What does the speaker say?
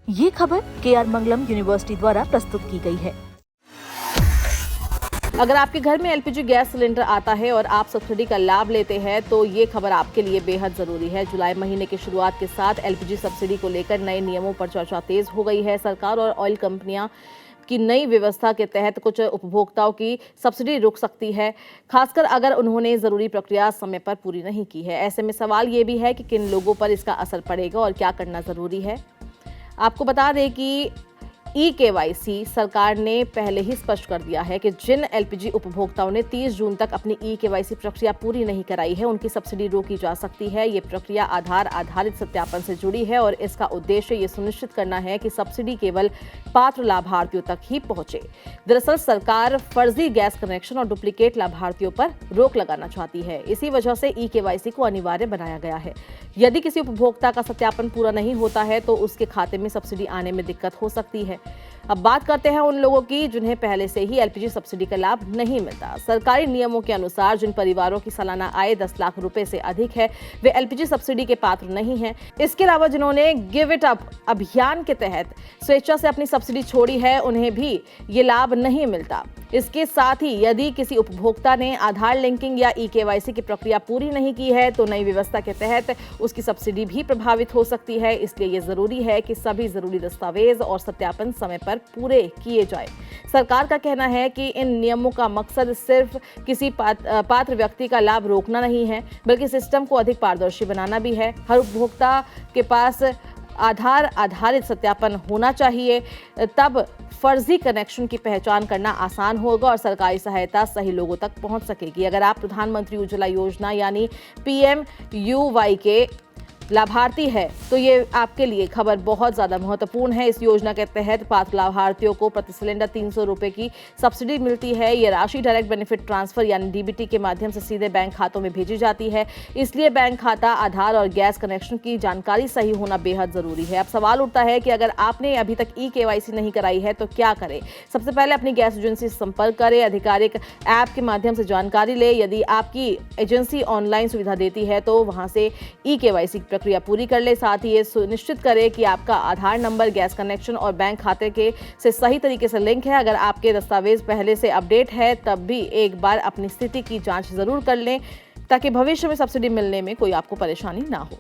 ये खबर KR मंगलम university द्वारा प्रस्तुत की गई है। अगर आपके घर में एलपीजी गैस सिलेंडर आता है और आप सब्सिडी का लाभ लेते हैं तो ये खबर आपके लिए बेहद जरूरी है। जुलाई महीने की शुरुआत के साथ एलपीजी सब्सिडी को लेकर नए नियमों पर चर्चा तेज हो गई है। सरकार और ऑयल कंपनियां की नई व्यवस्था के तहत कुछ उपभोक्ताओं की सब्सिडी रुक सकती है, खासकर अगर उन्होंने जरूरी प्रक्रिया समय पर पूरी नहीं की है। ऐसे में सवाल ये भी है कि किन लोगों पर इसका असर पड़ेगा और क्या करना जरूरी है। आपको बता दें कि ई-केवाईसी सरकार ने पहले ही स्पष्ट कर दिया है कि जिन एलपीजी उपभोक्ताओं ने 30 जून तक अपनी ई-केवाईसी प्रक्रिया पूरी नहीं कराई है, उनकी सब्सिडी रोकी जा सकती है। ये प्रक्रिया आधार आधारित सत्यापन से जुड़ी है और इसका उद्देश्य ये सुनिश्चित करना है कि सब्सिडी केवल पात्र लाभार्थियों तक ही पहुंचे। दरअसल सरकार फर्जी गैस कनेक्शन और डुप्लीकेट लाभार्थियों पर रोक लगाना चाहती है। इसी वजह से ई-केवाईसी को अनिवार्य बनाया गया है। यदि किसी उपभोक्ता का सत्यापन पूरा नहीं होता है तो उसके खाते में सब्सिडी आने में दिक्कत हो सकती है। अब बात करते हैं उन लोगों की जिन्हें पहले से ही एलपीजी सब्सिडी का लाभ नहीं मिलता। सरकारी नियमों के अनुसार जिन परिवारों की सालाना आय 10 लाख रुपए से अधिक है वे एलपीजी सब्सिडी के पात्र नहीं हैं। इसके अलावा जिन्होंने गिव इट अप अभियान के तहत स्वेच्छा से अपनी सब्सिडी छोड़ी है उन्हें भी ये लाभ नहीं मिलता। इसके साथ ही यदि किसी उपभोक्ता ने आधार लिंकिंग या ई-केवाईसी की प्रक्रिया पूरी नहीं की है तो नई व्यवस्था के तहत उसकी सब्सिडी भी प्रभावित हो सकती है। इसलिए ये जरूरी है कि सभी जरूरी दस्तावेज और सत्यापन समय पर पूरे किए जाए। सरकार का कहना है कि इन नियमों का मकसद सिर्फ किसी पात्र व्यक्ति का लाभ रोकना नहीं है, बल्कि सिस्टम को अधिक पारदर्शी बनाना भी है। हर उपभोक्ता के पास आधार आधारित सत्यापन होना चाहिए, तब फर्जी कनेक्शन की पहचान करना आसान होगा और सरकारी सहायता सही लोगों तक पहुंच सकेगी। अगर आप प्रधानमंत्री उज्ज्वला योजना यानी PMUY के लाभार्थी है तो ये आपके लिए खबर बहुत ज़्यादा महत्वपूर्ण है। इस योजना के तहत पात्र लाभार्थियों को प्रति सिलेंडर 300 रुपये की सब्सिडी मिलती है। ये राशि डायरेक्ट बेनिफिट ट्रांसफर यानी DBT के माध्यम से सीधे बैंक खातों में भेजी जाती है। इसलिए बैंक खाता, आधार और गैस कनेक्शन की जानकारी सही होना बेहद ज़रूरी है। अब सवाल उठता है कि अगर आपने अभी तक ई-केवाईसी नहीं कराई है तो क्या करें। सबसे पहले अपनी गैस एजेंसी से संपर्क करें, आधिकारिक ऐप के माध्यम से जानकारी ले। यदि आपकी एजेंसी ऑनलाइन सुविधा देती है तो वहाँ से ई-केवाईसी प्रक्रिया पूरी कर ले। साथ ही ये सुनिश्चित करें कि आपका आधार नंबर, गैस कनेक्शन और बैंक खाते के से सही तरीके से लिंक है। अगर आपके दस्तावेज पहले से अपडेट है तब भी एक बार अपनी स्थिति की जांच जरूर कर लें ताकि भविष्य में सब्सिडी मिलने में कोई आपको परेशानी ना हो।